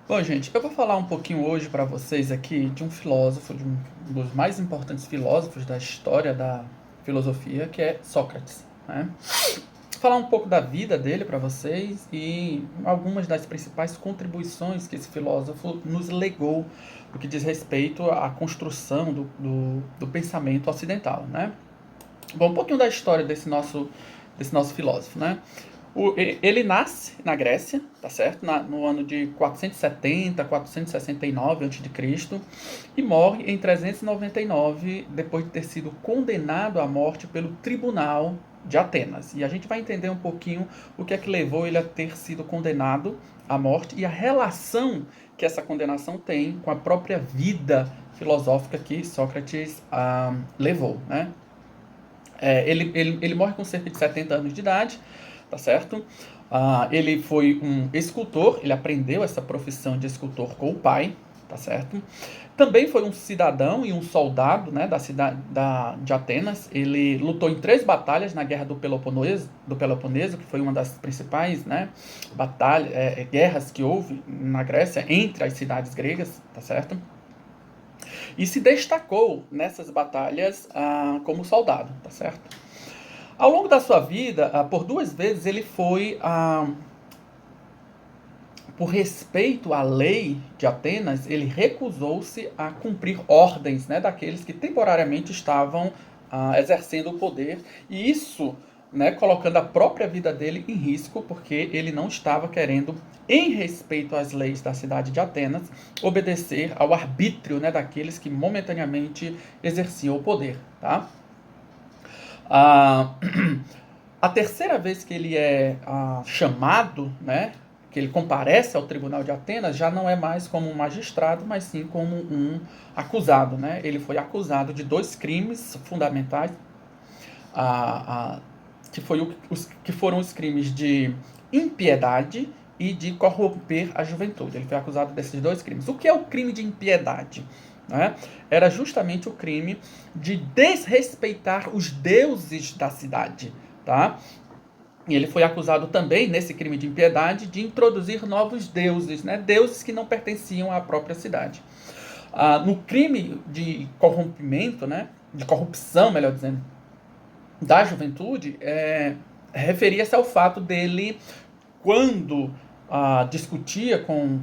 Bom, gente, eu vou falar um pouquinho hoje para vocês aqui de um filósofo, de um dos mais importantes filósofos da história da filosofia, que é Sócrates, né? Falar um pouco da vida dele para vocês e algumas das principais contribuições que esse filósofo nos legou no que diz respeito à construção do pensamento ocidental, né? Bom, um pouquinho da história desse nosso filósofo, né? Ele nasce na Grécia, tá certo? No ano de 470, 469 a.C. e morre em 399 depois de ter sido condenado à morte pelo tribunal de Atenas. E a gente vai entender um pouquinho o que é que levou ele a ter sido condenado à morte e a relação que essa condenação tem com a própria vida filosófica que Sócrates levou, né? Ele morre com cerca de 70 anos de idade, tá certo? Ele foi um escultor, ele aprendeu essa profissão de escultor com o pai, tá certo? Também foi um cidadão e um soldado, né, da cidade de Atenas. Ele lutou em 3 batalhas na Guerra do Peloponeso, que foi uma das principais, né, guerras que houve na Grécia entre as cidades gregas, tá certo? E se destacou nessas batalhas como soldado, tá certo? Ao longo da sua vida, por 2 vezes ele foi, por respeito à lei de Atenas, ele recusou-se a cumprir ordens, né, daqueles que temporariamente estavam exercendo o poder, e isso, né, colocando a própria vida dele em risco, porque ele não estava querendo, em respeito às leis da cidade de Atenas, obedecer ao arbítrio, né, daqueles que momentaneamente exerciam o poder. Tá? Ah, a terceira vez que ele é chamado, né, que ele comparece ao tribunal de Atenas, já não é mais como um magistrado, mas sim como um acusado. Né? Ele foi acusado de 2 crimes fundamentais, ah, que foram os crimes de impiedade e de corromper a juventude. Ele foi acusado desses 2 crimes. O que é o crime de impiedade? Né? Era justamente o crime de desrespeitar os deuses da cidade. Tá? E ele foi acusado também, nesse crime de impiedade, de introduzir novos deuses, né? Deuses que não pertenciam à própria cidade. No crime de corrompimento, né? De corrupção, melhor dizendo, da juventude, referia-se ao fato dele, quando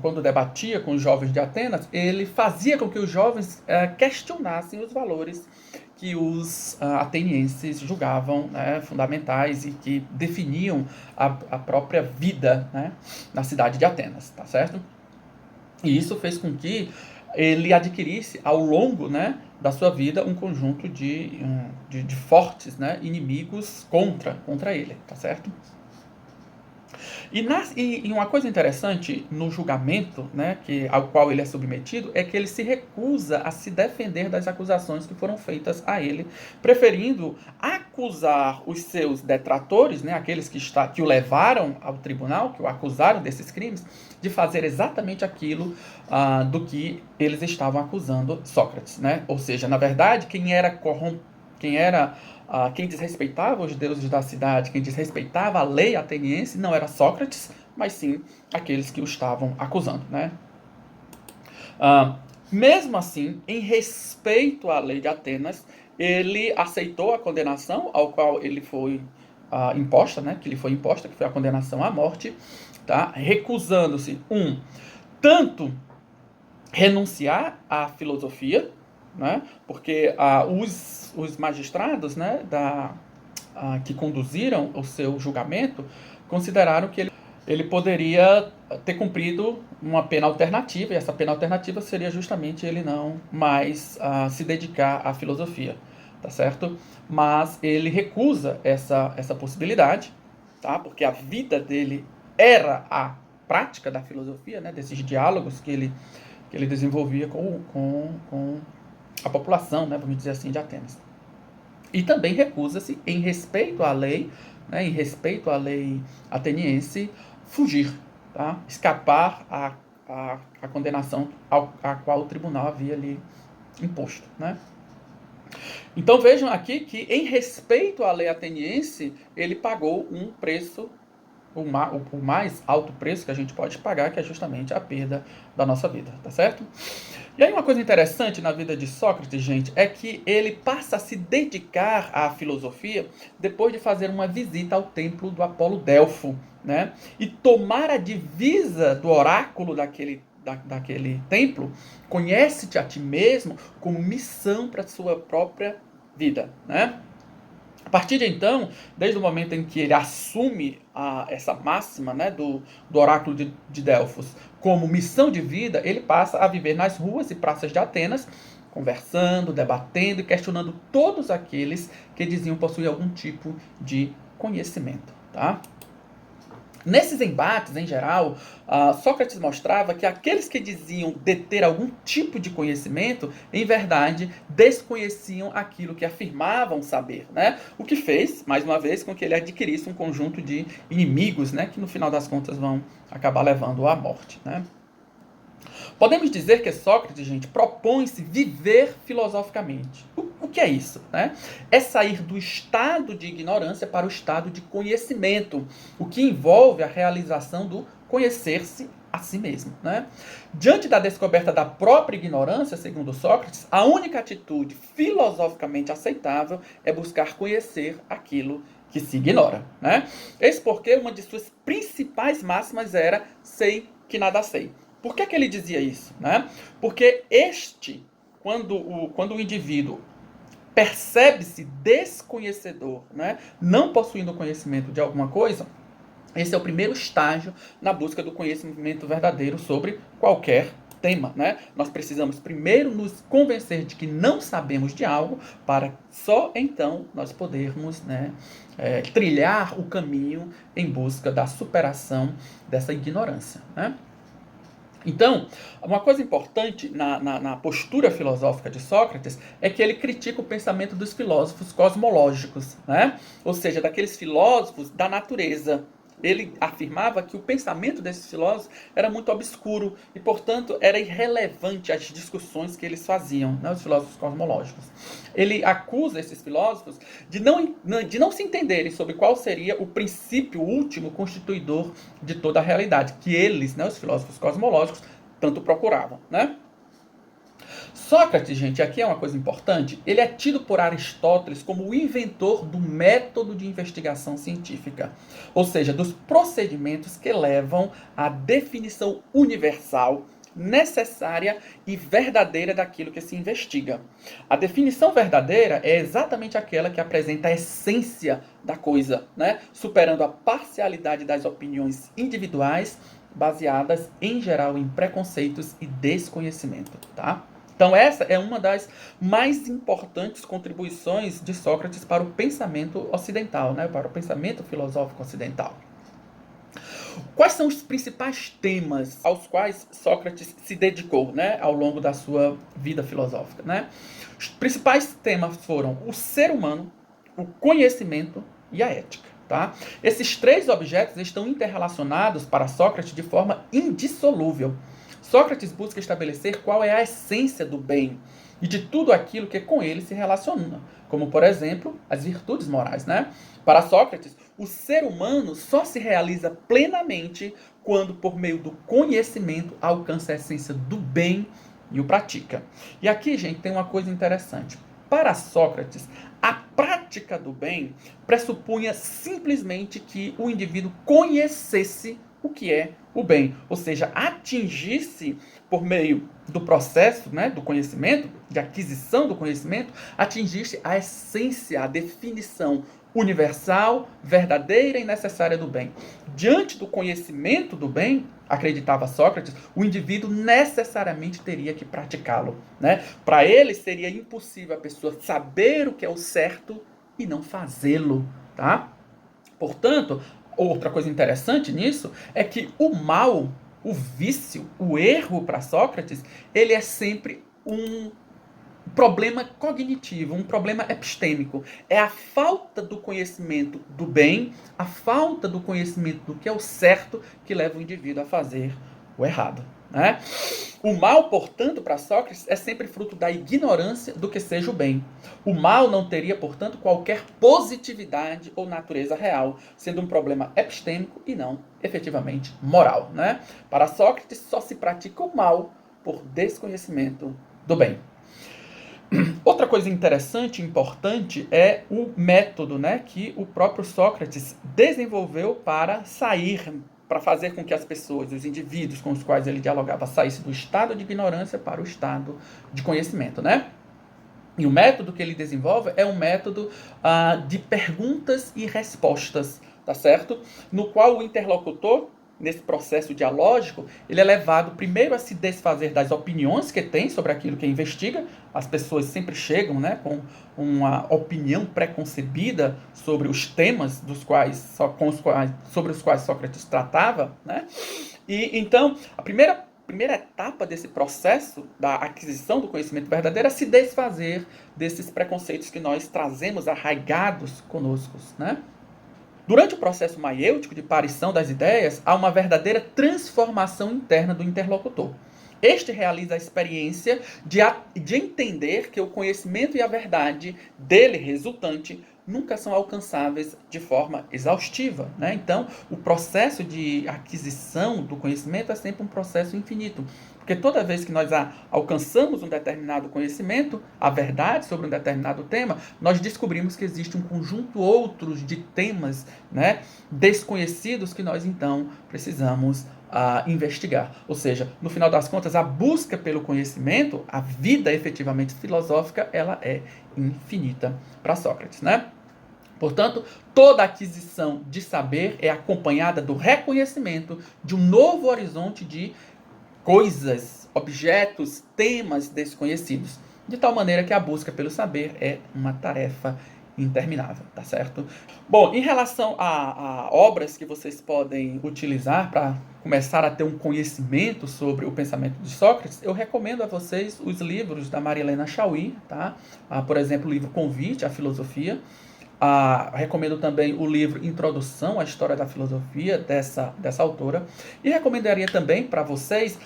quando debatia com os jovens de Atenas, ele fazia com que os jovens questionassem os valores que os atenienses julgavam, né, fundamentais e que definiam a própria vida, né, na cidade de Atenas, tá certo? E isso fez com que ele adquirisse, ao longo, né, da sua vida, um conjunto de fortes, né, inimigos contra ele, tá certo? E uma coisa interessante no julgamento, né, ao qual ele é submetido, é que ele se recusa a se defender das acusações que foram feitas a ele, preferindo acusar os seus detratores, né, aqueles que o levaram ao tribunal, que o acusaram desses crimes, de fazer exatamente aquilo do que eles estavam acusando Sócrates. Né? Ou seja, na verdade, quem desrespeitava os deuses da cidade, quem desrespeitava a lei ateniense, não era Sócrates, mas sim aqueles que o estavam acusando. Né? Mesmo assim, em respeito à lei de Atenas, ele aceitou a condenação ao qual ele foi imposta, né? Que lhe foi imposta, que foi a condenação à morte, tá? Recusando-se, tanto renunciar à filosofia, né? Porque os magistrados, né, que conduziram o seu julgamento consideraram que ele poderia ter cumprido uma pena alternativa, e essa pena alternativa seria justamente ele não mais se dedicar à filosofia, tá certo? Mas ele recusa essa possibilidade, tá? Porque a vida dele era a prática da filosofia, né? Desses diálogos que ele desenvolvia com a população, né? Vamos dizer assim, de Atenas. E também recusa-se, em respeito à lei, né, em respeito à lei ateniense, fugir, tá? Escapar à condenação a qual o tribunal havia lhe imposto. Né? Então vejam aqui que, em respeito à lei ateniense, ele pagou um preço o mais alto preço que a gente pode pagar, que é justamente a perda da nossa vida, tá certo? E aí uma coisa interessante na vida de Sócrates, gente, é que ele passa a se dedicar à filosofia depois de fazer uma visita ao templo do Apolo Delfo, né? E tomar a divisa do oráculo daquele templo, conhece-te a ti mesmo, como missão para a sua própria vida, né? A partir de então, desde o momento em que ele assume essa máxima, né, do oráculo de Delfos como missão de vida, ele passa a viver nas ruas e praças de Atenas, conversando, debatendo e questionando todos aqueles que diziam possuir algum tipo de conhecimento. Tá? Nesses embates, em geral, Sócrates mostrava que aqueles que diziam deter algum tipo de conhecimento, em verdade, desconheciam aquilo que afirmavam saber, né? O que fez, mais uma vez, com que ele adquirisse um conjunto de inimigos, né? Que no final das contas vão acabar levando à morte, né? Podemos dizer que Sócrates, gente, propõe-se viver filosoficamente. O que é isso? Né? É sair do estado de ignorância para o estado de conhecimento, o que envolve a realização do conhecer-se a si mesmo. Né? Diante da descoberta da própria ignorância, segundo Sócrates, a única atitude filosoficamente aceitável é buscar conhecer aquilo que se ignora. Né? Eis porque uma de suas principais máximas era sei que nada sei. Por que ele dizia isso? Né? Porque quando o indivíduo percebe-se desconhecedor, né? Não possuindo conhecimento de alguma coisa, esse é o primeiro estágio na busca do conhecimento verdadeiro sobre qualquer tema. Né? Nós precisamos primeiro nos convencer de que não sabemos de algo, para só então nós podermos, né, trilhar o caminho em busca da superação dessa ignorância. Né? Então, uma coisa importante na postura filosófica de Sócrates é que ele critica o pensamento dos filósofos cosmológicos, né? Ou seja, daqueles filósofos da natureza. Ele afirmava que o pensamento desses filósofos era muito obscuro e, portanto, era irrelevante às discussões que eles faziam, né, os filósofos cosmológicos. Ele acusa esses filósofos de não se entenderem sobre qual seria o princípio último constituidor de toda a realidade, que eles, né, os filósofos cosmológicos, tanto procuravam. Né? Sócrates, gente, aqui é uma coisa importante, ele é tido por Aristóteles como o inventor do método de investigação científica, ou seja, dos procedimentos que levam à definição universal, necessária e verdadeira daquilo que se investiga. A definição verdadeira é exatamente aquela que apresenta a essência da coisa, né? Superando a parcialidade das opiniões individuais, baseadas, em geral, em preconceitos e desconhecimento, tá? Então essa é uma das mais importantes contribuições de Sócrates para o pensamento ocidental, né? Para o pensamento filosófico ocidental. Quais são os principais temas aos quais Sócrates se dedicou, né, ao longo da sua vida filosófica? Né? Os principais temas foram o ser humano, o conhecimento e a ética. Tá? Esses três objetos estão interrelacionados para Sócrates de forma indissolúvel. Sócrates busca estabelecer qual é a essência do bem e de tudo aquilo que com ele se relaciona, como, por exemplo, as virtudes morais. Né? Para Sócrates, o ser humano só se realiza plenamente quando, por meio do conhecimento, alcança a essência do bem e o pratica. E aqui, gente, tem uma coisa interessante. Para Sócrates, a prática do bem pressupunha simplesmente que o indivíduo conhecesse o que é o bem, ou seja, atingisse por meio do processo, né, do conhecimento, de aquisição do conhecimento, atingisse a essência, a definição universal, verdadeira e necessária do bem. Diante do conhecimento do bem, acreditava Sócrates, o indivíduo necessariamente teria que praticá-lo. Né? Para ele seria impossível a pessoa saber o que é o certo e não fazê-lo. Tá? Portanto, outra coisa interessante nisso é que o mal, o vício, o erro para Sócrates, ele é sempre um problema cognitivo, um problema epistêmico. É a falta do conhecimento do bem, a falta do conhecimento do que é o certo que leva o indivíduo a fazer o errado. né? O mal, portanto, para Sócrates, é sempre fruto da ignorância do que seja o bem. O mal não teria, portanto, qualquer positividade ou natureza real, sendo um problema epistêmico e não, efetivamente, moral, né? Para Sócrates, só se pratica o mal por desconhecimento do bem. Outra coisa interessante e importante é o método, né, que o próprio Sócrates desenvolveu para fazer com que as pessoas, os indivíduos com os quais ele dialogava, saíssem do estado de ignorância para o estado de conhecimento, né? E o método que ele desenvolve é um método de perguntas e respostas, tá certo? No qual o interlocutor, nesse processo dialógico, ele é levado primeiro a se desfazer das opiniões que tem sobre aquilo que investiga. As pessoas sempre chegam, né, com uma opinião preconcebida sobre os temas sobre os quais Sócrates tratava, né? E então, a primeira etapa desse processo da aquisição do conhecimento verdadeiro é se desfazer desses preconceitos que nós trazemos arraigados conosco, né? Durante o processo maiêutico de parição das ideias, há uma verdadeira transformação interna do interlocutor. Este realiza a experiência de entender que o conhecimento e a verdade dele resultante nunca são alcançáveis de forma exaustiva, né? Então, o processo de aquisição do conhecimento é sempre um processo infinito. Porque toda vez que nós alcançamos um determinado conhecimento, a verdade sobre um determinado tema, nós descobrimos que existe um conjunto outros de temas, né, desconhecidos que nós então precisamos investigar. Ou seja, no final das contas, a busca pelo conhecimento, a vida efetivamente filosófica, ela é infinita para Sócrates, né? Portanto, toda aquisição de saber é acompanhada do reconhecimento de um novo horizonte de coisas, objetos, temas desconhecidos, de tal maneira que a busca pelo saber é uma tarefa interminável, tá certo? Bom, em relação a obras que vocês podem utilizar para começar a ter um conhecimento sobre o pensamento de Sócrates, eu recomendo a vocês os livros da Maria Helena Chauí, tá? Por exemplo, o livro Convite à Filosofia. Recomendo também o livro Introdução à História da Filosofia, dessa autora. E recomendaria também para vocês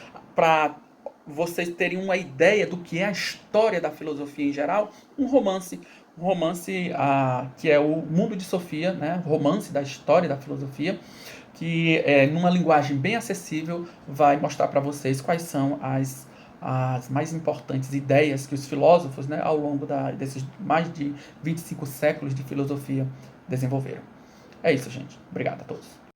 terem uma ideia do que é a história da filosofia em geral, um romance que é o Mundo de Sofia, né? Romance da história da filosofia, que numa linguagem bem acessível vai mostrar para vocês quais são as mais importantes ideias que os filósofos, né, ao longo desses mais de 25 séculos de filosofia desenvolveram. É isso, gente. Obrigado a todos.